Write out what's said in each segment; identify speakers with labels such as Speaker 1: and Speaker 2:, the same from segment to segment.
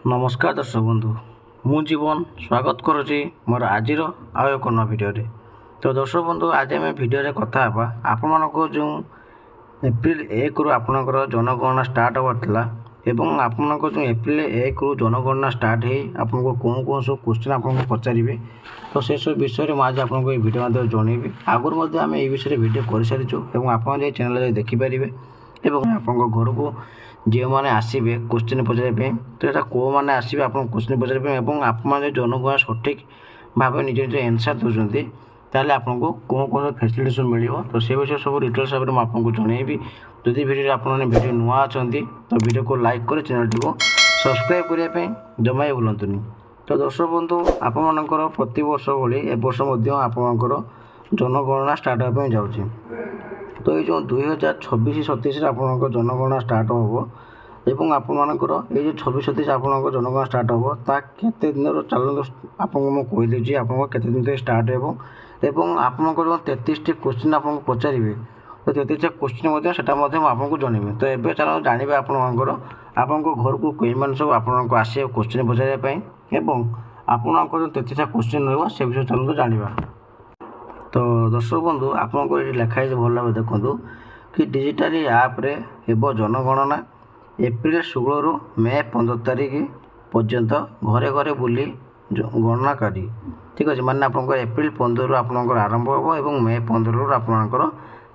Speaker 1: नमस्कार दर्शक बंधु मु जीवन स्वागत करुच्ची मोर आज एक नया भिडियो। तो दर्शक बंधु आज आम भिडियो कथा आपण मानक जो एप्रिल 1 रु आपणकर जनगणना स्टार्ट होगा एवं आपण जो एप्रिल 1 रु जनगणना स्टार्ट हो आपको कौन कौन सब क्वेश्चन आपको पचारे तो से सब विषय में आज आपको ये भिडियो माध्यम जनइबी। आगुरी आम ये विषय भिडियो कर सारी और आप चैनल देखिपारे और आप घर को जो मैंने आसवे क्वेश्चन पचारे तो यहाँ कौ मैंने आसवे आप क्वेश्चन पचारे और आप जनगणना सठिक भाव निज निज एनसर दूसरी ताल आपको कौन कौन फैसिलिटी सब मिल तो से विषय सब डिटेल्स हिसाब से आपको जनइबी। जदि भिडियो आपने भिडियो नुआ अच्छा तो भिडियो को लाइक कर चैनल को सब्सक्राइब करने जमा ही भूलुनि। तो दर्शक बंधु आपर प्रति वर्ष भाई ए वर्ष आपणकर जनगणना स्टार्ट होगा जाऊँगी। तो ये जो 2026-27 आपणकर जनगणना स्टार्ट हो एवं आपर ये 26-27 आपणकर जनगणना स्टार्ट हो केते दिन चलो आपको मुझे कहीदेची आपको केते दिन स्टार्ट हो एवं आपणकर जो 33टी क्वेश्चन आपको पचारे तो 33टा क्वेश्चन से आपको जनइबी। तो ये चलो जानवे आपणकर आपको घर को कई मान सब आपको आसे क्वेश्चन पचारे एवं आपणकर जो 33टा क्वेश्चन रहा से विषय चलो जाना। तो दर्शक बंधु आपको ये लिखाई भल भाव देखूँ कि डिजिटाली आप्रे एवं जनगणना एप्रिल 16 रु मे 15 तारीख पर्यंत घरे घरे बुली गणनाकारी ठीक अच्छे माने आप एप्रिल 15 रु आपंकर आरंभ हो और मे 15 रु आपंकर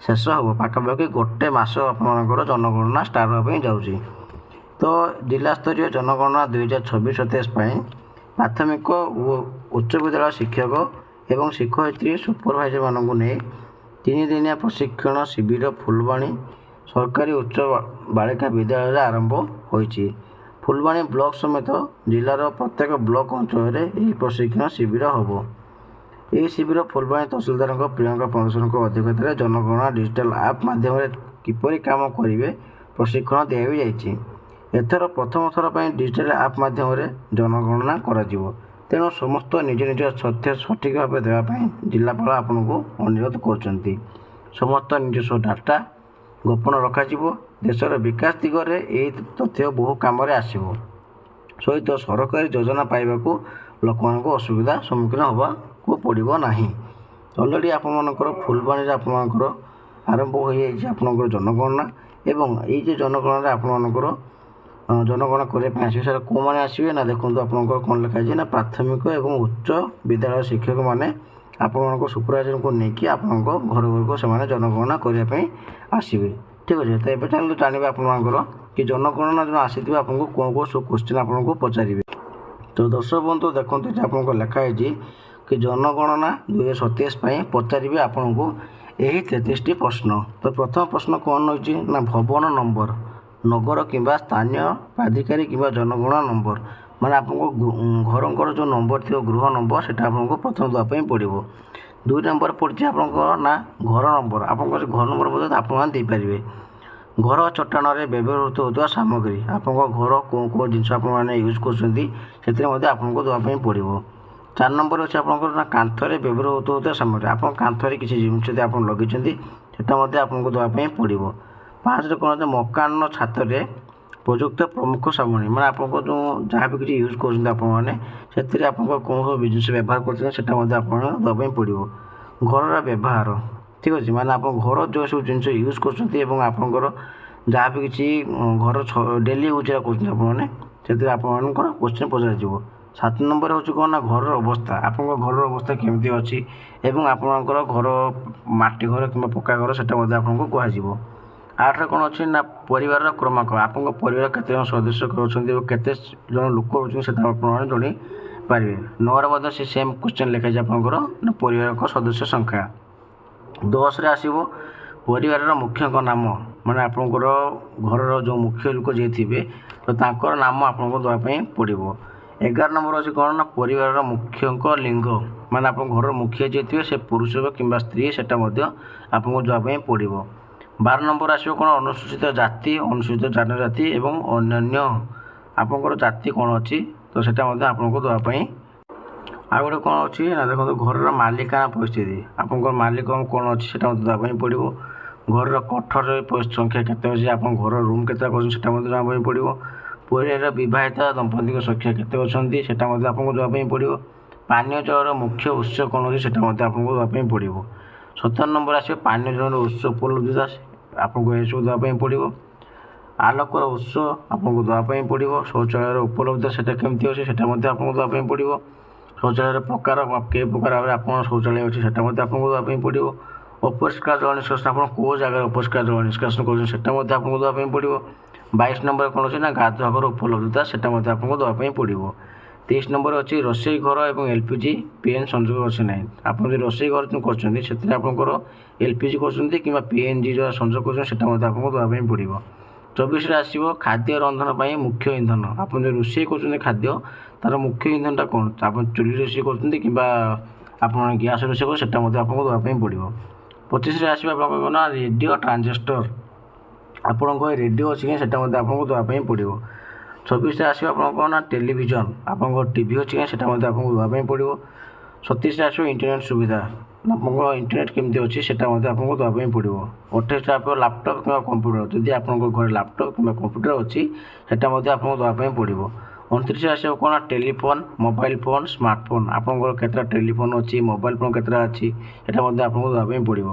Speaker 1: शेष हो पाखापाखि गोटे मस आपंकर जनगणना स्टार्ट होगा जाऊँगी। तो जिला स्तरीय जनगणना 2026-27 प्राथमिक और उच्च विद्यालय शिक्षक एवं शिक्षयित्री सुपरभाइजर मानू नहीं 3 दिनिया प्रशिक्षण शिविर फुलवाणी सरकारी उच्च बालिका विद्यालय आरंभ होइछि। फुलवाणी ब्लॉक समेत जिलार प्रत्येक ब्लॉक अंचल में प्रशिक्षण शिविर होबो। यह शिविर फुलवाणी तहसीलदार प्रियंका प्रदर्शन अध्यक्षतार जनगणना डिजिटल आप माध्यम किपरि काम करेंगे प्रशिक्षण दि एथर प्रथम थर पर डिजिटल आप माध्यम जनगणना करा तेणु समस्त निज निज तथ्य सठिक भाव देवाई जिलापाल आपन को अनुरोध कर समस्त निजस्व डाटा गोपन रखा देशर विकास दिगरे यही तथ्य बहु कम आसो सहित सरकारी योजना पाइबा लोक मान असुविधा सम्मुखीन होगा को पड़ो ना। अलरेडी आपर फुलवाणी आपर आरंभ हो जापर जनगणना एवं ये जनगणना आपर जनगणना करने आसवे सर कौ मैंने आसवे ना देखो आप कौन लिखाई ना प्राथमिक और उच्च विद्यालय शिक्षक मैंने आप सुपरभाइजर को लेकिन आप घर घर को से जनगणना करने आसवे ठीक अच्छे। तो ये चलो जानवे आपर कि जनगणना जो आसी आपको कौन कौन सब क्वेश्चन आपको पचारे। तो दर्शक बंधु देखो ये आपको लिखाई कि जनगणना 2027 पचारे आपको यही 33टी प्रश्न। तो प्रथम प्रश्न कौन रही ना भवन नंबर नगर किंबा स्थानीय प्राधिकारी किंबा जनगणना नंबर माने आपको घर जो नंबर थी गृह नंबर से आपको प्रथम देवाई पड़ो। 2 नंबर पड़े आपंकर ना घर नंबर आप घर नंबर मध्य आपपारे घर चट्टान व्यवहृत होता सामग्री आप घर कौ कौ जिन आपने यूज कर आपको देवाई पड़ो। 4 नंबर अच्छे आपंकर ना कांथरे व्यवहृत होता सामग्री आप कांथरे किसी जिन आप लगे आपको देवाई पड़ो। 5 कौन मकान छाତରେ प्रयुक्त प्रमुख सामग्री मैंने आपको जो जहाँ भी किसी यूज कर आप कौन सब बिजनेस व्यवहार करवाई पड़ो। घर व्यवहार ठीक अच्छे माने आप घर जो सब जिन यूज कर आपंकर जहाँ भी किसी घर डेली यूज कर आपंकर क्वेश्चन पचार। 7 नंबर हूँ कौन ना घर अवस्था आप घर अवस्था केमती अच्छी एवं आपंकर घर माटी घर कि पक्का घर से आपको कह। 8 कौन अच्छी ना परिवार क्रमांक आप परिवार केते सदस्य केते जन लोक रोचे जन पारे। 9 से सेम क्वेश्चन लिखाई आपंकर ना परिवार सदस्य संख्या। 10 रे आसो परिवार मुख्य नाम माने आपंकर घर जो मुख्य लोक जी थे तो तांकर नाम आपको देवाई पड़ो। 11 नंबर अच्छी कौन ना परिवार मुख्य लिंग माने आप घर मुखिया जी थे से पुरुष कि स्त्री से आपको देवाई पड़ो। 12 नंबर आसो कौन अनुसूचित जाति अनुसूचित जनजाति एवं अन्य आपंकर जाति कौन अच्छी तो सेटा आपको देवाई। आ गए कौन अच्छी ना देखो घर मालिकाना परिस्थिति आप मालिक कौन अच्छी से देवाई पड़ो। घर कठर संख्या केते अच्छी आप घर रूम के देवाई पड़ो। ପରିବାରର ବିବାହିତ ଦମ୍ପତିଙ୍କ ସଂଖ୍ୟା କେତେ ଅଛନ୍ତି ସେଟା ମଧ୍ୟ ଆପଣଙ୍କୁ ଦେବା ପାଇଁ ପଡ଼ିବ। ପାନୀୟ ଜଳର ମୁଖ୍ୟ ଉତ୍ସ କ'ଣ ଅଛି ସେଟା ମଧ୍ୟ ଆପଣଙ୍କୁ ଦେବା ପାଇଁ ପଡ଼ିବ। 17 ନମ୍ବର ଆସିବ ପାନୀୟ ଜଳର ଉତ୍ସ ଉପଲବ୍ଧତା, ଆପଣଙ୍କୁ ଏସବୁ ଦେବା ପାଇଁ ପଡ଼ିବ। ଆଲୋକର ଉତ୍ସ ଆପଣଙ୍କୁ ଦେବା ପାଇଁ ପଡ଼ିବ। ଶୌଚାଳୟର ଉପଲବ୍ଧତା ସେଟା କେମିତି ଅଛି ସେଟା ମଧ୍ୟ ଆପଣଙ୍କୁ ଦେବା ପାଇଁ ପଡ଼ିବ। ଶୌଚାଳୟର ପ୍ରକାର କେଉଁ ପ୍ରକାର ଭାବରେ ଆପଣଙ୍କ ଶୌଚାଳୟ ଅଛି ସେଟା ମଧ୍ୟ ଆପଣଙ୍କୁ ଦେବା ପାଇଁ ପଡ଼ିବ। ଅପରିଷ୍କାର ଜଳ ନିଷ୍କାସନ, ଆପଣ କେଉଁ ଜାଗାରେ ଅପରିଷ୍କାର ଜଳ ନିଷ୍କାସନ କରୁଛନ୍ତି ସେଟା ମଧ୍ୟ ଆପଣଙ୍କୁ ଦେବା ପାଇଁ ପଡ଼ିବ। 22 ନମ୍ବର କ'ଣ ଅଛି ନା ଗାଧୁଆ ଘର ଉପଲବ୍ଧତା ସେଟା ମଧ୍ୟ ଆପଣଙ୍କୁ ଦେବା ପାଇଁ ପଡ଼ିବ। 23 ନମ୍ବର ଅଛି ରୋଷେଇ ଘର ଏବଂ LPG PN ସଂଯୋଗ ଅଛି ନାହିଁ। ଆପଣ ଯଦି ରୋଷେଇ ଘର କରୁଛନ୍ତି ସେଥିରେ ଆପଣଙ୍କର LPG କରୁଛନ୍ତି କିମ୍ବା PNG ଦ୍ୱାରା ସଂଯୋଗ କରୁଛନ୍ତି ସେଟା ମଧ୍ୟ ଆପଣଙ୍କୁ ଦେବା ପାଇଁ ପଡ଼ିବ। 24ରେ ଆସିବ ଖାଦ୍ୟ ରନ୍ଧନ ପାଇଁ ମୁଖ୍ୟ ଇନ୍ଧନ। ଆପଣ ଯଦି ରୋଷେଇ କରୁଛନ୍ତି ଖାଦ୍ୟ ତାର ମୁଖ୍ୟ ଇନ୍ଧନଟା କ'ଣ, ଆପଣ ଚୁଲି ରୋଷେଇ କରୁଛନ୍ତି କିମ୍ବା ଆପଣ ଗ୍ୟାସ୍ ରୋଷେଇ କରୁଛନ୍ତି ସେଟା ମଧ୍ୟ ଆପଣଙ୍କୁ ଦେବା ପାଇଁ ପଡ଼ିବ। 25ରେ ଆସିବ ଆପଣଙ୍କ ନା ରେଡ଼ିଓ ଟ୍ରାଞ୍ଜିଷ୍ଟର, ଆପଣଙ୍କ ରେଡ଼ିଓ ଅଛି କି ସେଟା ମଧ୍ୟ ଆପଣଙ୍କୁ ଦେବା ପାଇଁ ପଡ଼ିବ। 26ରେ ଆସିବ ଆପଣଙ୍କ ନା ଟେଲିଭିଜନ, ଆପଣଙ୍କ ଟିଭି ଅଛି କି ସେଟା ମଧ୍ୟ ଆପଣଙ୍କୁ ଦେବା ପାଇଁ ପଡ଼ିବ। 27ରେ ଆସିବ ଇଣ୍ଟରନେଟ୍ ସୁବିଧା, ଆପଣଙ୍କ ଇଣ୍ଟରନେଟ୍ କେମିତି ଅଛି ସେଟା ମଧ୍ୟ ଆପଣଙ୍କୁ ଦେବା ପାଇଁ ପଡ଼ିବ। 28ରେ ଆସିବ ଲାପଟପ୍ କିମ୍ବା କମ୍ପ୍ୟୁଟର, ଯଦି ଆପଣଙ୍କ ଘରେ ଲାପଟପ୍ କିମ୍ବା କମ୍ପ୍ୟୁଟର ଅଛି ସେଟା ମଧ୍ୟ ଆପଣଙ୍କୁ ଦେବା ପାଇଁ ପଡ଼ିବ। 29ରେ ଆସିବ କ'ଣ ଟେଲିଫୋନ୍, ମୋବାଇଲ ଫୋନ୍, ସ୍ମାର୍ଟଫୋନ୍, ଆପଣଙ୍କର କେତେଟା ଟେଲିଫୋନ୍ ଅଛି, ମୋବାଇଲ ଫୋନ୍ କେତେଟା ଅଛି ସେଟା ମଧ୍ୟ ଆପଣଙ୍କୁ ଦେବା ପାଇଁ ପଡ଼ିବ।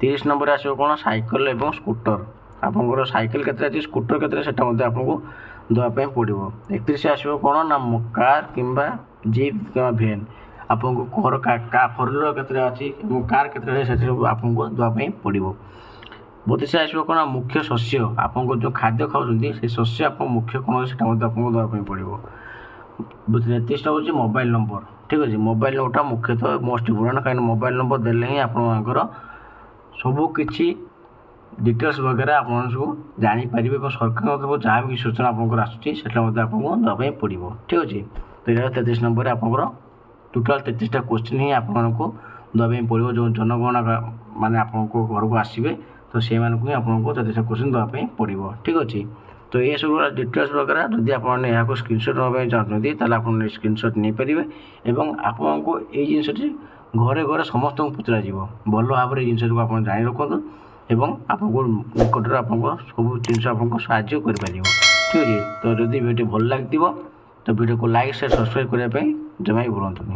Speaker 1: 30 ନମ୍ବରରେ ଆସିବ କ'ଣ ସାଇକେଲ ଏବଂ ସ୍କୁଟର, ଆପଣଙ୍କର ସାଇକେଲ କେତେଟା ଅଛି ସ୍କୁଟର କେତେଟା ସେଟା ମଧ୍ୟ ଆପଣଙ୍କୁ ଦେବା ପାଇଁ ପଡ଼ିବ। 31ରେ ଆସିବ କ'ଣ ନା କାର୍ କିମ୍ବା ଜିପ୍ କିମ୍ବା ଭ୍ୟାନ୍, ଆପଣଙ୍କୁ ଫୋର୍ ହ୍ୱିଲର କେତେଟା ଅଛି ଏବଂ କାର୍ କେତେଟା ଅଛି ସେଥିରେ ଆପଣଙ୍କୁ ଦେବା ପାଇଁ ପଡ଼ିବ। 32ରେ ଆସିବ କ'ଣ ମୁଖ୍ୟ ଶସ୍ୟ, ଆପଣଙ୍କ ଯେଉଁ ଖାଦ୍ୟ ଖାଉଛନ୍ତି ସେ ଶସ୍ୟ ଆପଣଙ୍କ ମୁଖ୍ୟ କ'ଣ ଅଛି ସେଟା ମଧ୍ୟ ଆପଣଙ୍କୁ ଦେବା ପାଇଁ ପଡ଼ିବ। 33ଟା ହେଉଛି ମୋବାଇଲ ନମ୍ବର, ଠିକ୍ ଅଛି। ମୋବାଇଲ ନମ୍ବରଟା ମୁଖ୍ୟତଃ ମୋଷ୍ଟ ଇମ୍ପୋର୍ଟାଣ୍ଟ, କାହିଁକିନା ମୋବାଇଲ ନମ୍ବର ଦେଲେ ହିଁ ଆପଣଙ୍କର ସବୁ କିଛି ଡିଟେଲ୍ସ ବଗେରା ଆପଣ ସବୁ ଜାଣିପାରିବେ ଏବଂ ସରକାରଙ୍କ ତରଫରୁ ଯାହା ବି ସୂଚନା ଆପଣଙ୍କର ଆସୁଛି ସେଟା ମଧ୍ୟ ଆପଣଙ୍କୁ ଦେବା ପାଇଁ ପଡ଼ିବ, ଠିକ୍ ଅଛି। ତ ଏଇଟା 33 ନମ୍ବରରେ ଆପଣଙ୍କର ଟୋଟାଲ୍ 33ଟା କ୍ୱେଶ୍ଚିନ୍ ହିଁ ଆପଣଙ୍କୁ ଦେବା ପାଇଁ ପଡ଼ିବ। ଯେଉଁ ଜନଗଣନା ମାନେ ଆପଣଙ୍କ ଘରକୁ ଆସିବେ ତ ସେଇମାନଙ୍କୁ ହିଁ ଆପଣଙ୍କୁ 33ଟା କ୍ୱେଶ୍ଚିନ୍ ଦେବା ପାଇଁ ପଡ଼ିବ, ଠିକ୍ ଅଛି। ତ ଏସବୁ ଡିଟେଲ୍ସ ବଗେରା ଯଦି ଆପଣମାନେ ଏହାକୁ ସ୍କ୍ରିନଶଟ୍ ନେବା ପାଇଁ ଚାହୁଁଛନ୍ତି ତାହେଲେ ଆପଣ ସ୍କ୍ରିନଶଟ୍ ନେଇପାରିବେ ଏବଂ ଆପଣଙ୍କୁ ଏଇ ଜିନିଷଟି ଘରେ ଘରେ ସମସ୍ତଙ୍କୁ ପଚରାଯିବ। ଭଲ ଭାବରେ ଏଇ ଜିନିଷକୁ ଆପଣ ଜାଣି ରଖନ୍ତୁ ଏବଂ ଆପଣଙ୍କୁ ନିକଟରେ ଆପଣଙ୍କ ସବୁ ଜିନିଷ ଆପଣଙ୍କୁ ସାହାଯ୍ୟ କରିପାରିବ, ଠିକ୍ ଅଛି। ତ ଯଦି ଭିଡ଼ିଓଟି ଭଲ ଲାଗିଥିବ ତ ଭିଡ଼ିଓକୁ ଲାଇକ୍ ସେୟାର ସବସ୍କ୍ରାଇବ୍ କରିବା ପାଇଁ ଜମା ବି ଭୁଲନ୍ତୁନି।